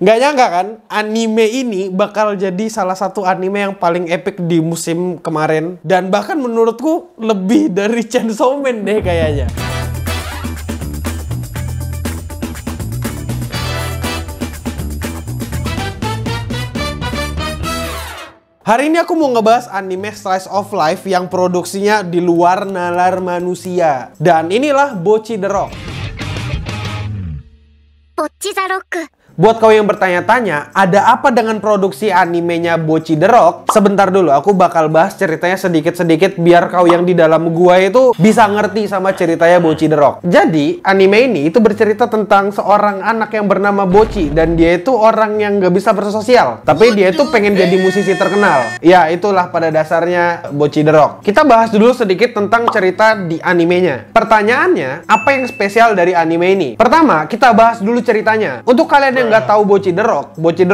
Nggak nyangka kan, anime ini bakal jadi salah satu anime yang paling epic di musim kemarin. Dan bahkan menurutku lebih dari Chainsaw Man deh kayaknya. Hari ini aku mau ngebahas anime slice of life yang produksinya di luar nalar manusia. Dan inilah Bocchi the Rock. Bocchi the Rock. Buat kau yang bertanya-tanya, ada apa dengan produksi animenya Bocchi the Rock? Sebentar dulu, aku bakal bahas ceritanya sedikit-sedikit biar kau yang di dalam gua itu bisa ngerti sama ceritanya Bocchi the Rock. Jadi, anime ini itu bercerita tentang seorang anak yang bernama Bocchi, dan dia itu orang yang gak bisa bersosial. Tapi dia itu pengen jadi musisi terkenal. Ya, itulah pada dasarnya Bocchi the Rock. Kita bahas dulu sedikit tentang cerita di animenya. Pertanyaannya, apa yang spesial dari anime ini? Pertama, kita bahas dulu ceritanya. Untuk kalian yang nggak tahu Bocchi the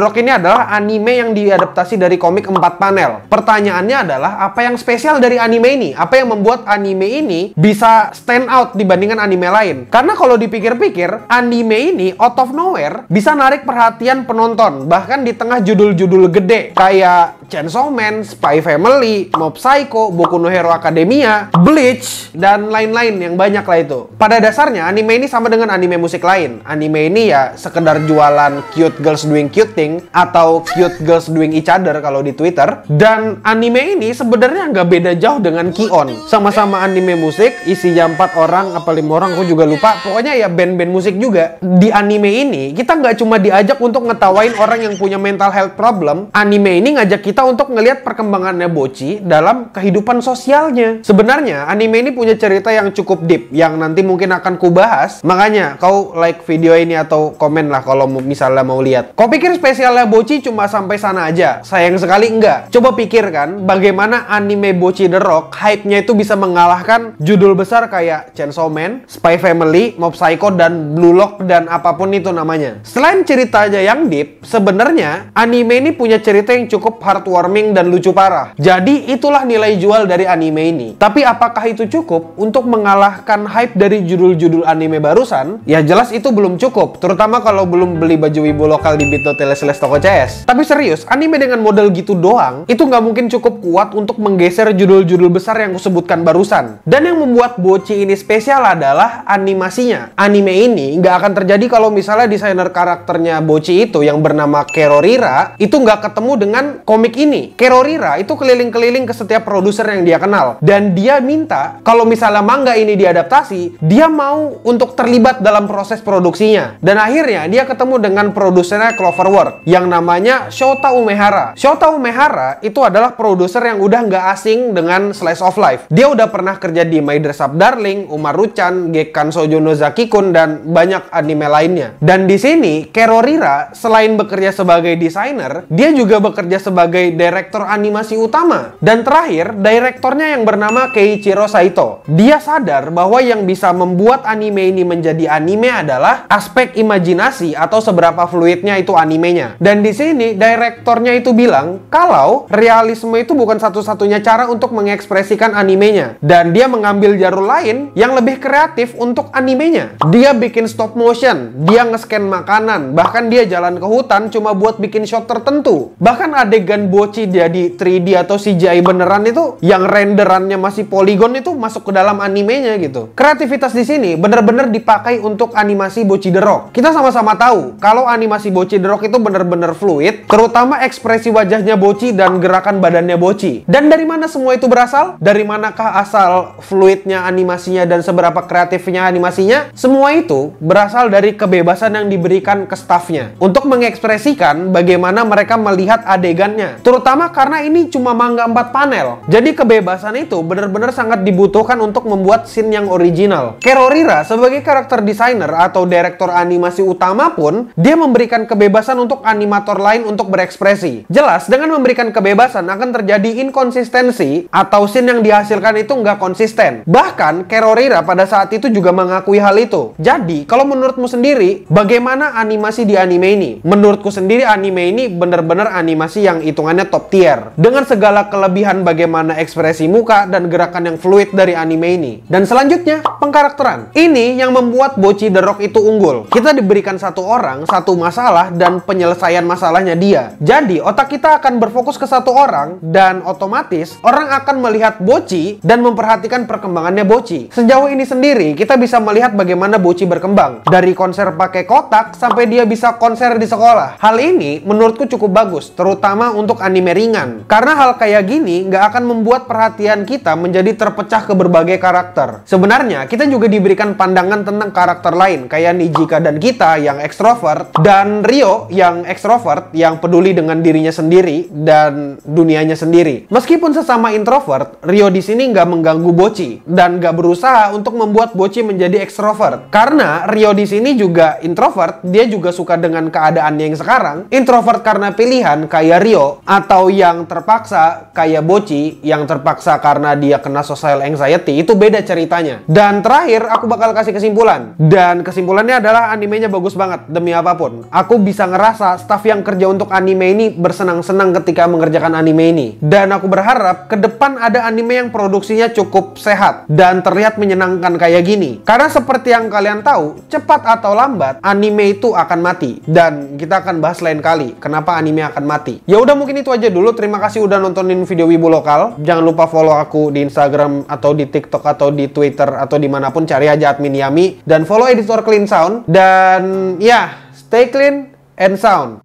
Rock ini adalah anime yang diadaptasi dari komik 4 panel. Pertanyaannya adalah, apa yang spesial dari anime ini? Apa yang membuat anime ini bisa stand out dibandingkan anime lain? Karena kalau dipikir-pikir, anime ini out of nowhere bisa narik perhatian penonton, bahkan di tengah judul-judul gede kayak Chainsaw Man, Spy Family, Mob Psycho, Boku no Hero Academia, Bleach, dan lain-lain yang banyak lah itu. Pada dasarnya anime ini sama dengan anime musik lain. Anime ini ya sekedar jualan cute girls doing cute thing atau cute girls doing each other kalau di Twitter. Dan anime ini sebenarnya nggak beda jauh dengan Ki-On. Sama-sama anime musik, isinya 4 orang apa 5 orang, aku juga lupa. Pokoknya ya band-band musik juga. Di anime ini kita nggak cuma diajak untuk ngetawain orang yang punya mental health problem. Anime ini ngajak kita untuk ngelihat perkembangannya Bocchi dalam kehidupan sosialnya. Sebenarnya anime ini punya cerita yang cukup deep yang nanti mungkin akan kubahas. Makanya kau like video ini atau komen lah kalau misalnya mau lihat. Kau pikir spesialnya Bocchi cuma sampai sana aja? Sayang sekali enggak. Coba pikirkan bagaimana anime Bocchi the Rock hype-nya itu bisa mengalahkan judul besar kayak Chainsaw Man, Spy Family, Mob Psycho, dan Blue Lock, dan apapun itu namanya. Selain ceritanya yang deep, sebenarnya anime ini punya cerita yang cukup heartwarming dan lucu parah. Jadi itulah nilai jual dari anime ini. Tapi apakah itu cukup untuk mengalahkan hype dari judul-judul anime barusan? Ya jelas itu belum cukup, terutama kalau belum beli baju wibu lokal di Bit.ly/toko CS. Tapi serius, anime dengan model gitu doang itu nggak mungkin cukup kuat untuk menggeser judul-judul besar yang kusebutkan barusan. Dan yang membuat Bocchi ini spesial adalah animasinya. Anime ini nggak akan terjadi kalau misalnya desainer karakternya Bocchi itu yang bernama Kerorira itu nggak ketemu dengan komik ini. Kerorira itu keliling-keliling ke setiap produser yang dia kenal, dan dia minta kalau misalnya manga ini diadaptasi, dia mau untuk terlibat dalam proses produksinya. Dan akhirnya dia ketemu dengan produsernya Cloverworks yang namanya Shota Umehara. Shota Umehara itu adalah produser yang udah nggak asing dengan slice of life. Dia udah pernah kerja di My Dress Up Darling, Umaru-chan, Gekkan Shoujo no Zaki-kun, dan banyak anime lainnya. Dan di sini Kerorira selain bekerja sebagai desainer, dia juga bekerja sebagai direktur animasi utama. Dan terakhir, direktornya yang bernama Keiichiro Saito. Dia sadar bahwa yang bisa membuat anime ini menjadi anime adalah aspek imajinasi atau seberapa fluidnya itu animenya. Dan di sini direktornya itu bilang kalau realisme itu bukan satu-satunya cara untuk mengekspresikan animenya. Dan dia mengambil jalur lain yang lebih kreatif untuk animenya. Dia bikin stop motion, dia nge-scan makanan, bahkan dia jalan ke hutan cuma buat bikin shot tertentu. Bahkan adegan Bocchi jadi 3D atau CGI beneran itu yang renderannya masih poligon itu masuk ke dalam animenya gitu. Kreativitas di sini bener-bener dipakai untuk animasi Bocchi the Rock. Kita sama-sama tahu kalau animasi Bocchi the Rock itu bener-bener fluid, terutama ekspresi wajahnya Bocchi dan gerakan badannya Bocchi. Dan dari mana semua itu berasal? Dari manakah asal fluidnya animasinya dan seberapa kreatifnya animasinya? Semua itu berasal dari kebebasan yang diberikan ke staffnya untuk mengekspresikan bagaimana mereka melihat adegannya. Terutama karena ini cuma manga 4 panel. Jadi kebebasan itu benar-benar sangat dibutuhkan untuk membuat scene yang original. Kerorira sebagai karakter designer atau direktur animasi utama pun, dia memberikan kebebasan untuk animator lain untuk berekspresi. Jelas, dengan memberikan kebebasan akan terjadi inkonsistensi atau scene yang dihasilkan itu nggak konsisten. Bahkan, Kerorira pada saat itu juga mengakui hal itu. Jadi, kalau menurutmu sendiri, bagaimana animasi di anime ini? Menurutku sendiri, anime ini benar-benar animasi yang hitungannya top tier. Dengan segala kelebihan bagaimana ekspresi muka dan gerakan yang fluid dari anime ini. Dan selanjutnya, pengkarakteran. Ini yang membuat Bocchi the Rock itu unggul. Kita diberikan satu orang orang satu masalah dan penyelesaian masalahnya dia. Jadi otak kita akan berfokus ke satu orang dan otomatis orang akan melihat Bocchi dan memperhatikan perkembangannya Bocchi. Sejauh ini sendiri kita bisa melihat bagaimana Bocchi berkembang. Dari konser pakai kotak sampai dia bisa konser di sekolah. Hal ini menurutku cukup bagus, terutama untuk anime ringan. Karena hal kayak gini nggak akan membuat perhatian kita menjadi terpecah ke berbagai karakter. Sebenarnya kita juga diberikan pandangan tentang karakter lain kayak Nijika dan Kita yang ekstrovert dan Ryo yang ekstrovert yang peduli dengan dirinya sendiri dan dunianya sendiri. Meskipun sesama introvert, Ryo di sini nggak mengganggu Bocchi dan nggak berusaha untuk membuat Bocchi menjadi ekstrovert. Karena Ryo di sini juga introvert, dia juga suka dengan keadaannya yang sekarang. Introvert karena pilihan kayak Ryo atau yang terpaksa kayak Bocchi yang terpaksa karena dia kena social anxiety, itu beda ceritanya. Dan terakhir aku bakal kasih kesimpulan. Dan kesimpulannya adalah animenya bagus banget demi apapun. Aku bisa ngerasa staff yang kerja untuk anime ini bersenang-senang ketika mengerjakan anime ini. Dan aku berharap ke depan ada anime yang produksinya cukup sehat dan terlihat menyenangkan kayak gini. Karena seperti yang kalian tahu, cepat atau lambat anime itu akan mati. Dan kita akan bahas lain kali kenapa anime akan mati. Ya udah, mungkin itu aja dulu. Terima kasih udah nontonin video Wibu Lokal. Jangan lupa follow aku di Instagram atau di TikTok atau di Twitter atau dimanapun, cari aja admin Yami. Dan follow editor Clean Sound. Dan ya, stay clean and sound.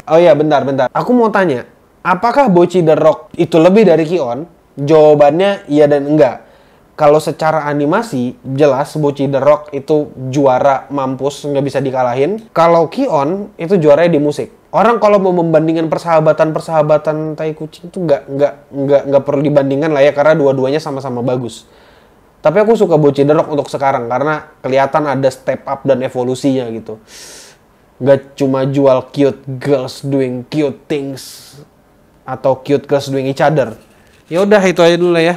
Oh iya, bentar. Aku mau tanya, apakah Bocchi the Rock itu lebih dari Ki-on? Jawabannya iya dan enggak. Kalau secara animasi, jelas Bocchi the Rock itu juara mampus, nggak bisa dikalahin. Kalau Ki-on itu juaranya di musik. Orang kalau mau membandingkan persahabatan tai kucing itu nggak perlu dibandingkan lah ya, karena dua-duanya sama-sama bagus. Tapi aku suka Bocchi the Rock untuk sekarang karena kelihatan ada step up dan evolusinya gitu. Nggak cuma jual cute girls doing cute things atau cute girls doing each other. Ya udah, itu aja dulu lah ya.